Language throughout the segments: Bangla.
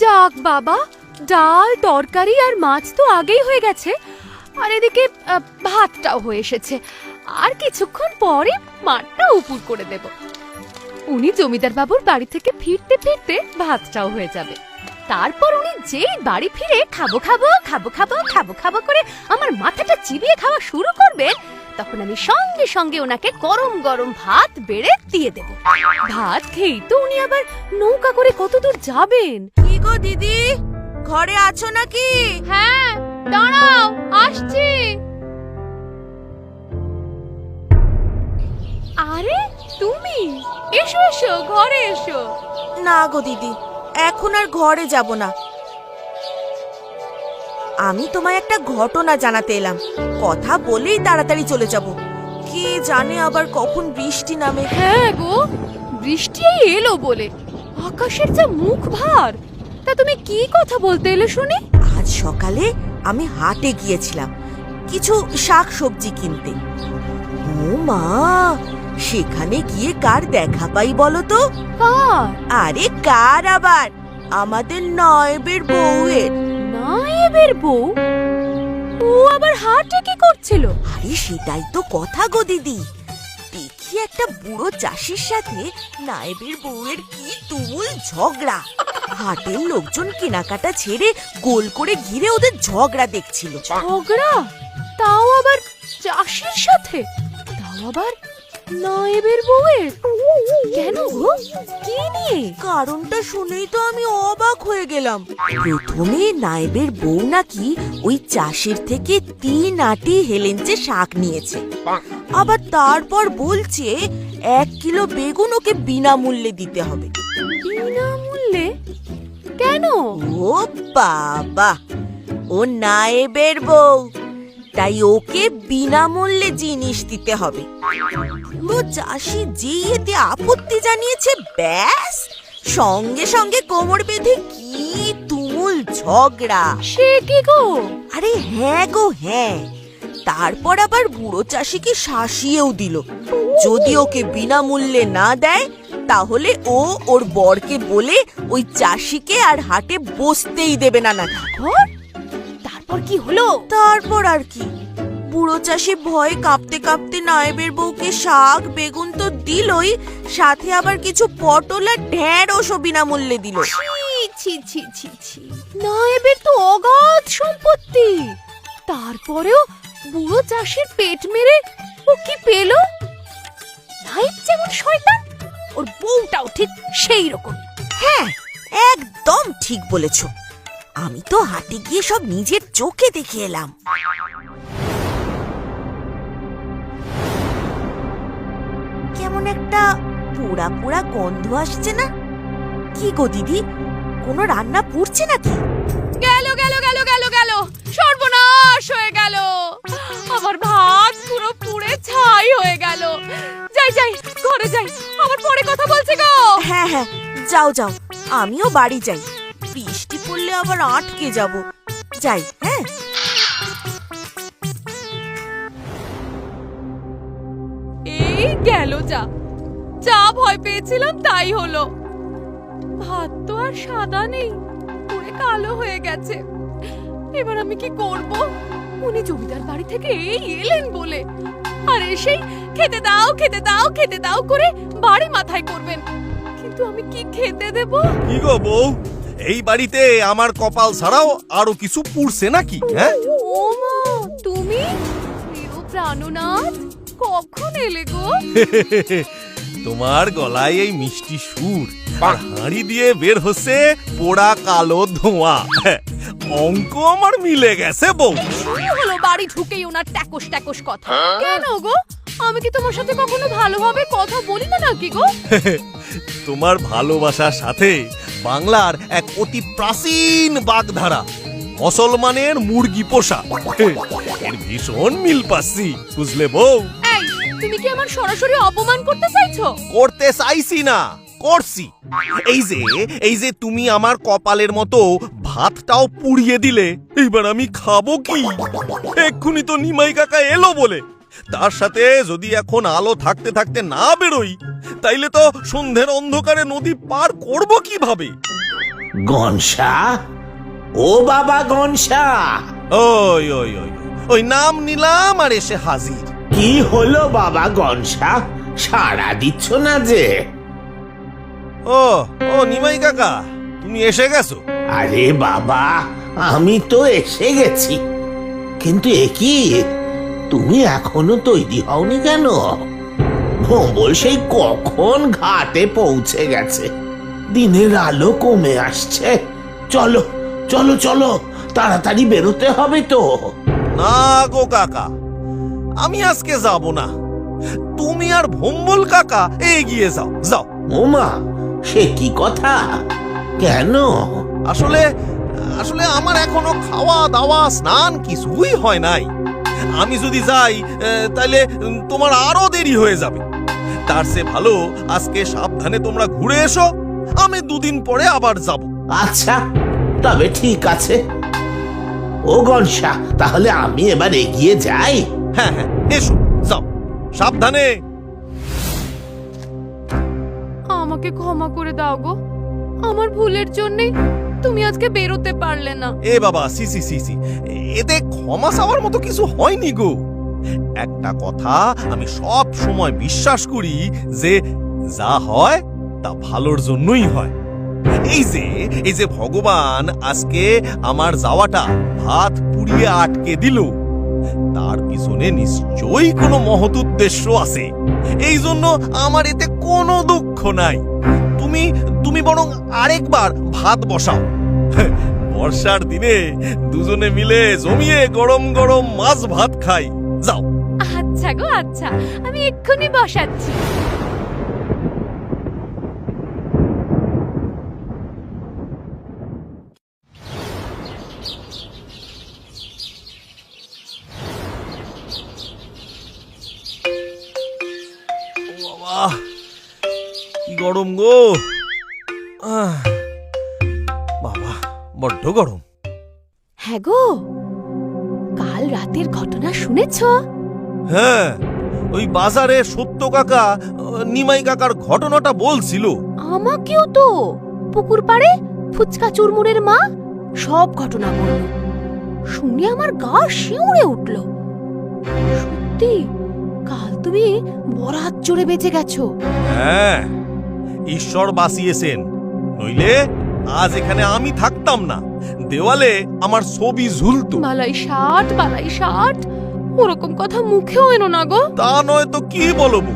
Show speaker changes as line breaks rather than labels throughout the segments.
যাক বাবা, ডাল তরকারি আর মাছ তো আগেই হয়ে গেছে, আর এদিকে ভাতটাও হয়ে এসেছে। আর কিছুক্ষণ পরে মাঠটা উপুর করে দেব। উনি জমিদার বাবুর বাড়ি থেকে ফিরতে ফিরতে ভাতটাও হয়ে যাবে। তারপর উনি যেই বাড়ি ফিরে খাবো খাবো খাবো খাবো খাবো খাবো করে আমার মাথাটা চিবিয়ে খাওয়া শুরু করবেন, তখন আমি সঙ্গে সঙ্গে ওনাকে গরম গরম ভাত বেড়ে দিয়ে দেব। ভাত খেয়েই তো উনি আবার নৌকা করে কতদূর যাবেন।
কি গো দিদি, ঘরে আছো নাকি?
হ্যাঁ, দাঁড়াও, আসছি। আরে তুমি, এসো এসো, ঘরে এসো।
না গো দিদি, এখন আর ঘরে যাব না। আমি তোমায় একটা ঘটনা জানাতে এলাম, কথা বলেই তাড়াতাড়ি চলে যাব। কে জানে আবার কখন বৃষ্টি নামে।
হ্যাঁ গো, বৃষ্টি এলো বলে আকাশের যা মুখ ভার। তা তুমি কি কথা বলতে এলে শুনি?
আজ সকালে আমি হাটে গিয়েছিলাম কিছু শাক সবজি কিনতে। ও মা, সেখানে গিয়ে কার দেখা পাই বলো তো?
কার?
আরে কার আবার, আমাদের নয়েবের বউয়ের।
নায়েবের বউ? ও আবার হাটে কি করছিল?
আরে সেটাই তো কথা গো দিদি। দেখি একটা বুড়ো চাষির সাথে নায়েবের বউয়ের কি তুমুল ঝগড়া। হাটের লোকজন কেনাকাটা ছেড়ে গোল করে ঘিরে ওদের ঝগড়া দেখছিল।
ঝগড়া? তাও আবার চাষির সাথে? তাও আবার নায়েবের বউয়ের? কেন গো, কি নিয়ে?
কারণটা শুনেই তো আমি অবাক হয়ে গেলাম। প্রথমে নায়েবের বউ নাকি ওই চাষের থেকে 3 আটি হেলেঞ্চে শাক নিয়েছে, আবার তারপর বলছে 1 কিলো বেগুন ওকে বিনামূল্যে দিতে হবে।
বিনামূল্যে? কেন?
ও বাবা, ও নায়েবের বউ, তাই ওকে বিনামূল্যে জিনিস দিতে হবে। ও চাষি যেই এতে আপত্তি জানিয়েছে, ব্যাস সঙ্গে সঙ্গে কোমর বেঁধে কি তুমুল ঝগড়া।
সে কি গো?
আরে হ্যাঁ গো হ্যাঁ, তারপর আবার বুড়ো চাষিকে শাসিয়েও দিল, যদি ওকে বিনামূল্যে না দেয় তাহলে ও ওর বরকে বলে ওই চাষিকে আর হাটে বসতেই দেবে না। না,
তারপর কি হলো?
তারপর আর কি, বুড়ো চাষি ভয়ে কাঁপতে কাঁপতে নায়েবের বউকে শাক বেগুন তো দিলই, সাথে আবার কিছু পটল আর ঢেঁড়শও বিনামূল্যে দিল।
ছি ছি ছি ছি, নায়েবের তো অগাধ সম্পত্তি, তারপরেও বুড়ো চাষির পেট মেরে ও কি পেল? নায়েব যেমন শয়তান, ওর বউটাও ঠিক সেই রকম।
হ্যাঁ, একদম ঠিক বলেছ। আমি তো হাটে গিয়ে সব নিজের চোখে দেখে এলাম। কেমন একটা পোড়া পোড়া গন্ধ আসছে না? কি গো দিদি, কোনো রান্না পুড়ছে নাকি?
গেল গেল গেল গেল গেল, সর্বনাশ হয়ে গেল, আমার ভাত পুরো পুড়ে ছাই হয়ে গেল। যাই যাই, ঘরে যাই, আবার পরে কথা বলছি গো।
হ্যাঁ হ্যাঁ, যাও যাও, আমিও বাড়ি যাই, বৃষ্টি পড়লে আবার আটকে যাব। যাই, হ্যাঁ।
এই গেল, যা যা ভয় পেয়েছিলাম তাই হলো। ভাত তো আর সাদা নেই, পুরো কালো হয়ে গেছে। এবার আমি কি করব? উনি জমিদার বাড়ি থেকে এই এলেন বলে, আর এসেই খেতে দাও খেতে দাও খেতে দাও করে বাড়ি মাথায় করবেন, কিন্তু আমি কি খেতে দেব?
কি গো বউ, এই বাড়িতে আমার কপাল ছাড়াও আরো কিছু পুড়ছে নাকি? হ্যাঁ,
ও মা, তুমি প্রিয় প্রাণনাথ, কখন এলে গো?
তোমার গলায় এই মিষ্টি সুর আর হাঁড়ি দিয়ে বের হচ্ছে পোড়া কালো ধোঁয়া। অঙ্ক আমার মিলে গেছে বউ।
কি হলো বাড়ি ঢুকেই ওনার ট্যাকস ট্যাকস কথা? কেন গো, আমি কি তোমার সাথে কখনো ভালোভাবে কথা বলি না নাকি গো?
তোমার ভালোবাসার সাথে বাংলার এক অতি প্রাচীন বাগধারা, মুসলমানের মুরগি পোষা, এর ভীষণ মিল পাচ্ছি, বুঝলে বউ?
এই, তুমি কি আমার সরাসরি অপমান করতে চাইছো?
করতে চাইছি না, করছি। এই যে তুমি আমার কপালের মতো ভাতটাও পুড়িয়ে দিলে, এইবার আমি খাবো কি? এক্ষুনি তো নিমাই কাকা এলো বলে, তার সাথে যদি এখন আলো থাকতে থাকতে না বেরোই, তাইলে তো সন্ধ্যের অন্ধকারে নদী পার করব কিভাবে?
গনসা, ও বাবা গনসা,
ওই ওই ওই ওই নাম নিলাম আর এসে হাজির।
কি হলো বাবা গনসা, সাড়া দিচ্ছ না যে?
ও ও নিমাই কাকা, তুমি এসে গেছো?
আরে বাবা, আমি তো এসে গেছি, কিন্তু একি তুমি এখনো তৈরি হওনি কেন? ভোম্বল সেই কখন ঘাটে পৌঁছে গেছে, দিনের আলো কমে আসছে। চলো চলো চলো, তাড়াতাড়ি বেরোতে হবে তো।
না গো কাকা, আমি আজকে যাব না। তুমি আর ভোম্বল কাকা এগিয়ে যাও যাও।
ওমা, সে কি কথা? কেন?
আসলে আসলে আমার এখনো খাওয়া দাওয়া স্নান কিছুই হয় নাই। আমি যদি যাই তাহলে তোমার আরো দেরি হয়ে যাবে। তার চেয়ে ভালো আজকে সাবধানে তোমরা ঘুরে এসো, আমি দুদিন পরে আবার যাব।
আচ্ছা, তবে ঠিক আছে। ও গনসা, তাহলে আমি এবার এগিয়ে যাই।
হ্যাঁ হ্যাঁ, এসো যাও সাবধানে।
আমাকে ক্ষমা করে দাও গো, আমার ভুলের জন্যই তুমি আজকে বেরোতে পারলে না।
এ বাবা, সি সি সি সি, এতে ক্ষমা চাওয়ার মতো কিছু হয়নি গো। একটা কথা আমি সব সময় বিশ্বাস করি যে যা হয় তা ভালোর জন্যই হয়। এই যে ভগবান আজকে আমার যাওয়াটা ভাত পুড়িয়ে আটকে দিল, তার পিছনে নিশ্চয়ই কোনো মহৎ উদ্দেশ্য আছে। এই জন্য আমার এতে কোনো দুঃখ নাই। তুমি তুমি বরং আরেকবার ভাত বসাও। বর্ষার দিনে দুজনে মিলে জমিয়ে গরম গরম মাছ ভাত খাই। যাও।
আচ্ছা গো আচ্ছা, আমি এক্ষুনি বসাচ্ছি।
বাবা, কি গরম গো! বাবা, বড্ড গরম।
হ্যাঁ গো, কাল রাতের ঘটনা শুনেছো?
হ্যাঁ, ওই বাজারে সত্য কাকা নিমাই কাকার ঘটনাটা বলছিল।
আমাকেও তো পুকুর পাড়ে ফুচকা চুরমুরের মা সব ঘটনা বলল। শুনে আমার গা শিউরে উঠল। সত্যি কাল তুমি বরাত জোরে বেঁচে গেছো।
হ্যাঁ, ঈশ্বর বাঁচিয়েছেন, নইলে আজ এখানে আমি থাকতাম না। দেওয়ালে আমার ছবি ঝুলতো।
বালাই ষাট, ওরকম কথা মুখেও এনো না গো।
তা নয় তো কি বলবো।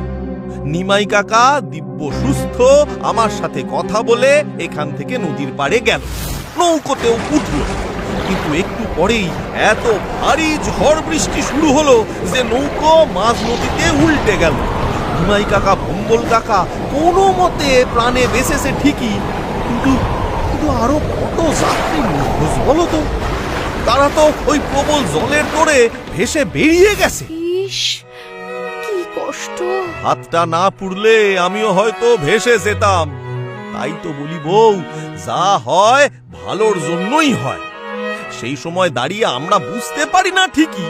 নিমাই কাকা দিব্য সুস্থ আমার সাথে কথা বলে এখান থেকে নদীর পাড়ে গেল, নৌকোতেও উঠল। কিন্তু একটু পরেই এত ভারী ঝড় বৃষ্টি শুরু হলো যে নৌকো মাঝ নদীতে উল্টে গেল। নিমাই কাকা ভোম্বল কাকা কোনো মতে প্রাণে বেঁচেছে ঠিকই, কিন্তু কিন্তু আরো কত যাত্রী নিখোঁজ বলো তো। তারা তো ওই প্রবল জলের তোড়ে ভেসে বেরিয়ে গেছে।
ইস, কি কষ্ট।
হাতটা না পুড়লে আমিও হয়তো ভেসে যেতাম। তাই তো বলি বউ, যা হয় ভালোর জন্যই হয়। সেই সময় দাঁড়িয়ে আমরা বুঝতে পারি না ঠিকই,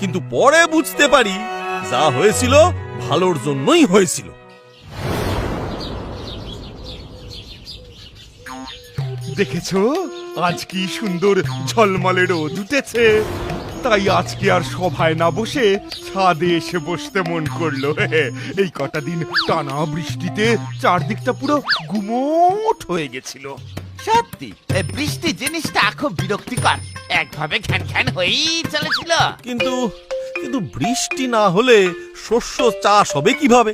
কিন্তু পরে বুঝতে পারি যা হয়েছিল ভালোর জন্যই হয়েছিল।
দেখেছো আজ কি সুন্দর ঝলমলে রোদ উঠেছে, তাই আজকে আর সভায় না বসে ছাদে এসে বসতে মন করলো। এই কটা দিন টানা বৃষ্টিতে চারদিকটা পুরো গুমোট হয়ে গেছিল।
সত্যি এই বৃষ্টি জিনিসটা খুব বিরক্তিকর, একভাবে ঘ্যান ঘ্যান হয়েই চলেছিল।
কিন্তু কিন্তু বৃষ্টি না হলে শস্য চাষ হবে কিভাবে?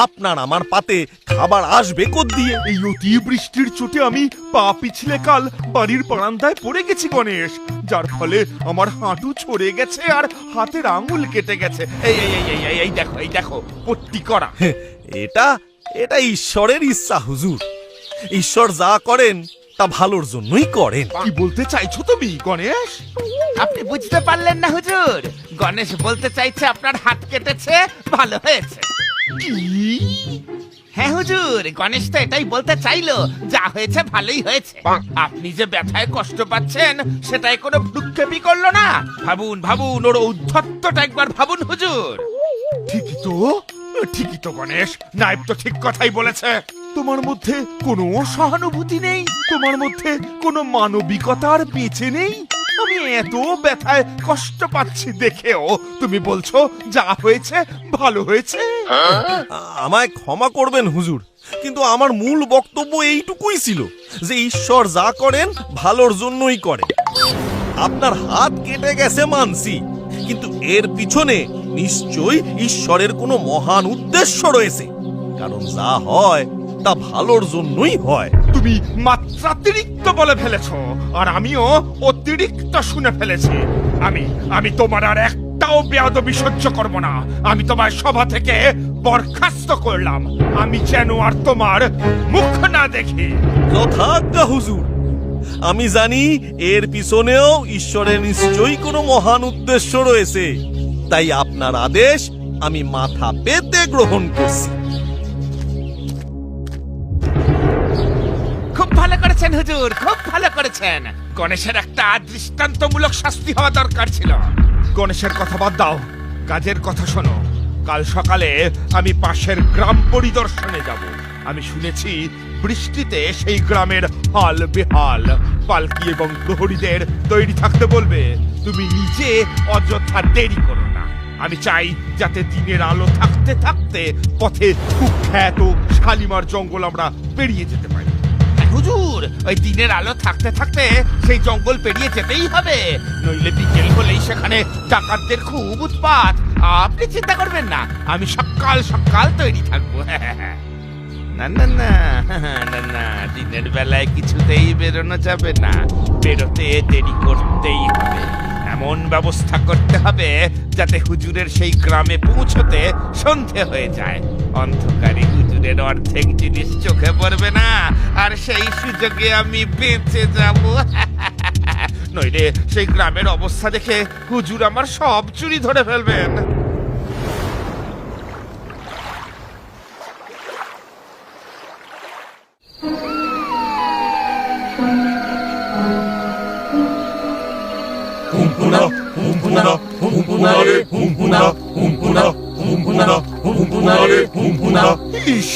আপনার আমার পাতে খাবার আসবে কোত্থেকে?
এই অতি বৃষ্টির চোটে আমি পা পিছলে কাল বাড়ির বারান্দায় পড়ে গেছি গণেশ, যার ফলে আমার হাঁটু ছড়ে গেছে আর হাতের আঙুল কেটে গেছে। এই এই এই এই এই দেখো, এই দেখো পট্টি করা।
এটা এটা ঈশ্বরের ইচ্ছা হুজুর। ঈশ্বর যা করেন তা ভালোর জন্যই করেন।
কি বলতে চাইছো তুমি গণেশ?
আপনি বুঝতে পারলেন না হুজুর, গণেশ বলতে চাইছে আপনার হাত কেটেছে, ভালো হয়েছে।
কি?
হ্যাঁ হুজুর, গণেশ তো এটাই বলতে চাইলো, যা হয়েছে ভালোই হয়েছে। আপনি যে ব্যথায় কষ্ট পাচ্ছেন সেটাই কোনো ভ্রুক্ষেপই করলো না। ভাবুন ভাবুন, ওর ঔদ্ধত্যটা একবার ভাবুন হুজুর।
ঠিকই তো গণেশ, নায়েব তো ঠিক কথাই বলেছে। তোমার মধ্যে কোনো সহানুভূতি নেই, তোমার মধ্যে কোনো মানবিকতার বেঁচে নেই। আমি এত ব্যথায় কষ্ট পাচ্ছি দেখেও তুমি বলছো যা হয়েছে ভালো হয়েছে।
আমায় ক্ষমা করবেন হুজুর, কিন্তু আমার মূল বক্তব্য এইটুকুই ছিল যে ঈশ্বর যা করেন ভালোর জন্যই করেন। আপনার হাত কেটে গেছে মানছি, কিন্তু এর পিছনে নিশ্চয়ই ঈশ্বরের কোনো মহান উদ্দেশ্য রয়েছে, কারণ যা হয় তা ভালোর জন্যই হয়।
তুমি মাত্রাতিরিক্ত বলে ফেলেছ, আর আমিও অতিরিক্ত শুনে ফেলেছি। আমি তোমার আর একটাও বেয়াদবি সহ্য করব না। আমি তোমার সভা থেকে বরখাস্ত করলাম। আমি যেন আর তোমার মুখ না দেখি।
যথাজ্ঞা হুজুর। আমি জানি এর পিছনেও ঈশ্বরের নিশ্চয়ই কোনো মহান উদ্দেশ্য রয়েছে, তাই আপনার আদেশ আমি মাথা পেতে গ্রহণ করছি।
খুব ভালো করেছেন হুজুর, খুব ভালো করেছেন। গণেশের একটা দৃষ্টান্তমূলক শাস্তি হওয়া দরকার ছিল।
গণেশের কথা বাদ দাও, কাজের কথা শোনো। কাল সকালে আমি পাশের গ্রাম পরিদর্শনে যাব। আমি শুনেছি বৃষ্টিতে সেই গ্রামের হাল বেহাল। পালকি এবং প্রহরীদের তৈরি থাকতে বলবে। তুমি নিজে অযথা দেরি করো না। আমি চাই যাতে দিনের আলো থাকতে থাকতে পথে কুখ্যাত শালিমার জঙ্গল আমরা পেরিয়ে যেতে পারি।
হুজুর, ওই দিনের আলো থাকতে থাকতে সেই জঙ্গল পেরিয়ে যেতেই হবে, নইলে বিকেল হলেই সেখানে ডাকাতদের খুব উৎপাত। আপনি চিন্তা করবেন না, আমি সকাল সকাল তৈরি থাকবো। না না না না না, দিনের বেলায় কিছুতেই বেরোনো যাবে না। বেরোতে দেরি করতেই হবে। এমন ব্যবস্থা করতে হবে যাতে হুজুরের সেই গ্রামে পৌঁছতে সন্ধে হয়ে যায়। অন্ধকারে হুজুরের অর্ধেক জিনিস চোখে পড়বে না, আর সেই সুযোগে আমি বেঁচে যাব। নইলে সেই গ্রামের অবস্থা দেখে হুজুর আমার সব চুরি ধরে ফেলবেন।
ইস,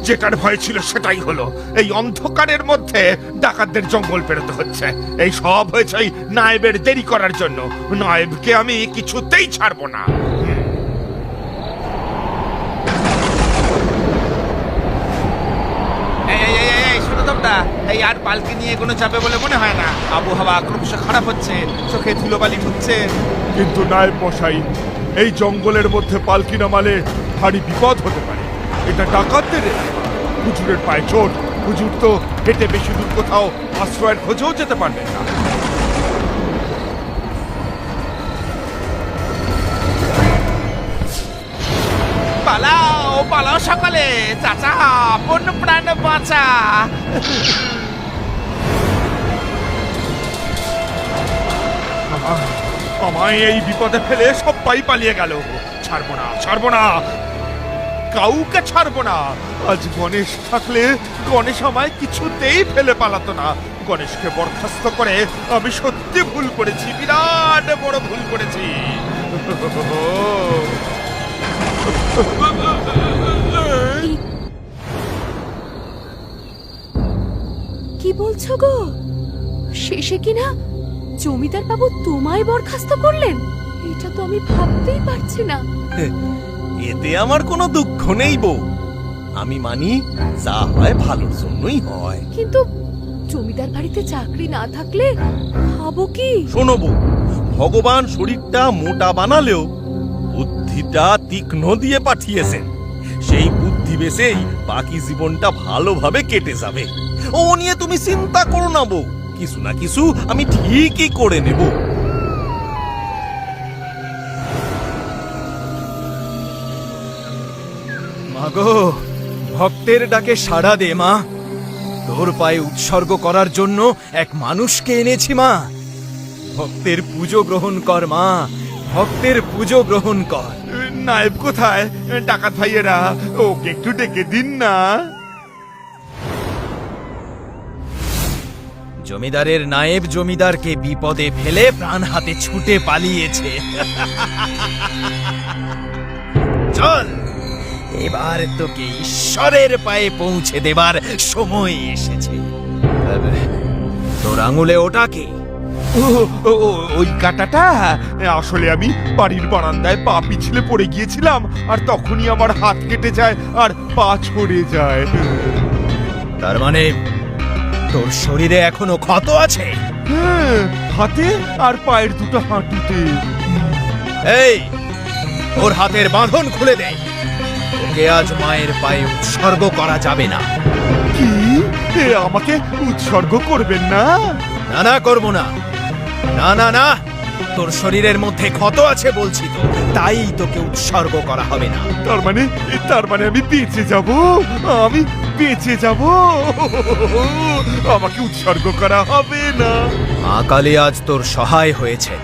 যেটার ভয় ছিল সেটাই হলো। এই অন্ধকারের মধ্যে ডাকাতদের জঙ্গল পেরোতে হচ্ছে। এই সব হয়েছে ওই নায়েবের দেরি করার জন্য। নায়েবকে আমি কিছুতেই ছাড়বো না।
শোনো তোমরা, এই আর পালকি নিয়ে কোনো যাবে বলে মনে হয় না। আবহাওয়া ক্রমশ খারাপ হচ্ছে, চোখে ধুলোবালি ঢুকছে।
কিন্তু নায়েব মশাই, এই জঙ্গলের মধ্যে পালকি নামালে ভারী বিপদ হতে পারে। এটা ডাকাতদের এলাকা। হুজুরের পায়ে চোট। হুজুর তো হেঁটে বেশি দূর কোথাও আশ্রয়ের খোঁজেও যেতে পারবেন না।
পালাও পালাও সকালে, চাচা আপন প্রাণ বাঁচা।
আমায় এই বিপদে ফেলে সবাই পালিয়ে গেল। ছাড়বো না, ছাড়বো না, কাউকে ছাড়বো না। আজ গণেশ থাকলে গণেশ আমায় কিছুতেই ফেলে পালাতো না। গণেশকে বরখাস্ত করে আমি সত্যি ভুল করেছি, বিরাট বড় ভুল করেছি।
কি বলছো গো? শেষে কিনা জমিদার বাবু তোমায় বরখাস্ত করলেন? এটা তো আমি ভাবতেই পারছি না।
এতে আমার কোনো দুঃখ নেই বউ। আমি মানি যা হয় ভালোর জন্যই হয়।
কিন্তু জমিদার বাড়িতে চাকরি না থাকলে খাবো কি?
শোনো বউ, ভগবান শরীরটা মোটা বানালেও বুদ্ধিটা তীক্ষ্ণ দিয়ে পাঠিয়েছেন। সেই বুদ্ধি বেসেই বাকি জীবনটা ভালোভাবে কেটে যাবে। ও নিয়ে তুমি চিন্তা করো না বউ, কিছু না কিছু আমি ঠিকই করে নেব।
মাগো, ভক্তের ডাকে সাড়া দে মা। তোর পায়ে উৎসর্গ করার জন্য এক মানুষকে এনেছি মা। ভক্তের পুজো গ্রহণ কর মা, ভক্তের পুজো গ্রহণ কর।
নায়েব কোথায়? ডাকাত ভাইয়েরা, ওকে একটু ডেকে দিন না।
জমিদারের নায়েব জমিদারকে বিপদে ফেলে প্রাণ হাতে ছুটে পালিয়েছে। চল, এবার তোকে ঈশ্বরের পায়ে পৌঁছে দেবার সময় এসেছে। তোর আঙুলে ওটাকে
ওই কাঁটাটা আসলে আমি বাড়ির বারান্দায় পা পিছলে পড়ে গিয়েছিলাম, আর তখনই আমার হাত কেটে যায় আর পা ছড়ে যায়।
তার মানে তোর শরীরে এখনো ক্ষত আছে?
হ্যাঁ, হাতে আর পায়ের দুটো হাঁটুতে।
এই, ওর হাতের বাঁধন খুলে দে। ওকে আজ মায়ের পায়ে উৎসর্গ করা যাবে না।
কি আমাকে উৎসর্গ করবেন না?
না না, করবো না। না না না, তোর শরীরের মধ্যে ক্ষত আছে বলছি তো, তাই তোকে উৎসর্গ করা হবে না।
তার মানে আমি বেঁচে যাব? আমি বেঁচে যাব? আমাকে উৎসর্গ করা হবে না?
মা কালী আজ তোর সহায় হয়েছে।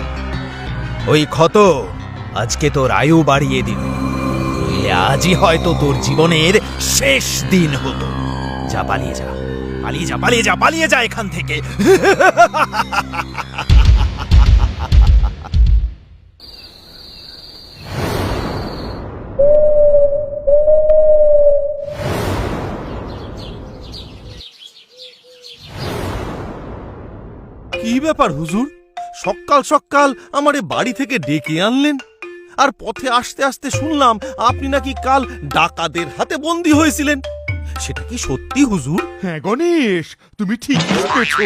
ওই ক্ষত আজকে তোর আয়ু বাড়িয়ে দিল। নইলে আজই হয়তো তোর জীবনের শেষ দিন হতো। যা, পালিয়ে যা, পালিয়ে যা, পালিয়ে যা, পালিয়ে যা এখান থেকে।
কি ব্যাপার হুজুর, সকাল সকাল আমারে বাড়ি থেকে ডেকে আনলেন, আর পথে আসতে আসতে শুনলাম আপনি নাকি কাল ডাকাতের হাতে বন্দী হয়েছিলেন। সেটা কি সত্যি হুজুর?
হ্যাঁ গণেশ, তুমি ঠিক শুনেছো।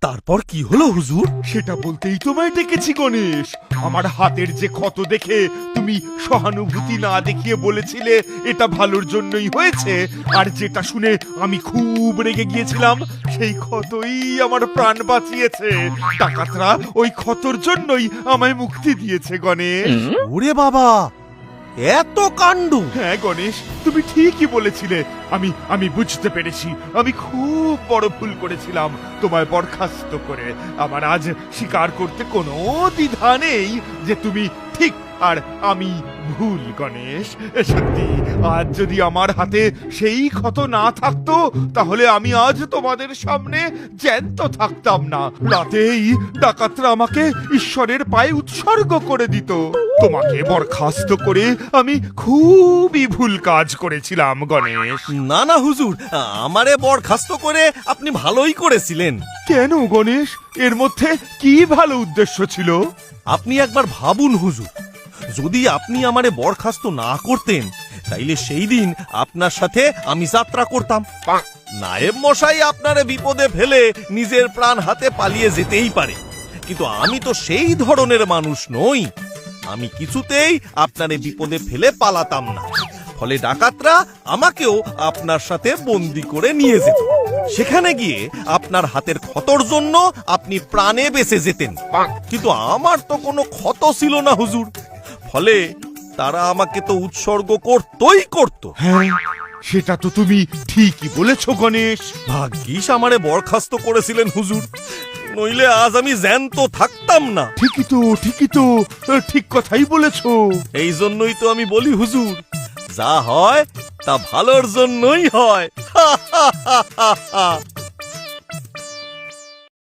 তারপর কি হলো হুজুর?
সেটা বলতেই তোমায় ডেকেছি গণেশ। আমার হাতের যে ক্ষত দেখে তুমি সহানুভূতি না দেখিয়ে বলেছিলে এটা ভালোর জন্যই হয়েছে, আর যেটা শুনে আমি খুব রেগে গিয়েছিলাম, সেই ক্ষতই আমার প্রাণ বাঁচিয়েছে। ডাকাতরা ওই ক্ষতর জন্যই আমায় মুক্তি দিয়েছে গণেশ।
ওরে বাবা, এত কাণ্ড!
হ্যাঁ গণেশ, তুমি ঠিকই বলেছিলে। আমি বুঝতে পেরেছি আমি খুব বড় ভুল করেছিলাম তোমায় বরখাস্ত করে। আমার আজ স্বীকার করতে কোনো দ্বিধা নেই যে তুমি ঠিক আর আমি ভুল গণেশ। সত্যি, আজ যদি আমার হাতে সেই ক্ষত না থাকতো, তাহলে আমি আজ তোমাদের সামনে জ্যান্ত থাকতাম না। রাতেই ডাকাতরা আমাকে ঈশ্বরের পায়ে উৎসর্গ করে দিত। তোমাকে বরখাস্ত করে আমি খুবই ভুল কাজ করেছিলাম গণেশ।
না না হুজুর, আমারে বরখাস্ত করে আপনি ভালোই করেছিলেন।
কেন গণেশ, এর মধ্যে কি ভালো উদ্দেশ্য ছিল?
আপনি একবার ভাবুন হুজুর, যদি আপনি আমারে বরখাস্ত না করতেন, তাইলে সেই দিন আপনার সাথে আমি যাত্রা করতাম। নায়েব মশাই আপনারে বিপদে ফেলে নিজের প্রাণ হাতে পালিয়ে যেতেই পারে, কিন্তু আমি তো সেই ধরনের মানুষ নই। আমি কিছুতেই আপনারে বিপদে ফেলে পালাতাম না। ফলে ডাকাতরা আমাকেও আপনার সাথে বন্দি করে নিয়ে যেত। সেখানে গিয়ে আপনার হাতের ক্ষতর জন্য আপনি প্রাণে বেঁচে যেতেন, কিন্তু আমার তো কোনো ক্ষত ছিল না হুজুর। ফলে তারা আমাকে তো উৎসর্গ করতই করত।
হ্যাঁ, সেটা তো তুমি ঠিকই বলেছো গণেশ।
ভাগ্যিস আমারে বরখাস্ত করেছিলেন হুজুর, নইলে আজ আমি জ্যান্ত থাকতাম না।
ঠিকই তো, ঠিক কথাই বলেছো।
এই জন্যই তো আমি বলি হুজুর, যা হয় তা ভালোর জন্যই হয়।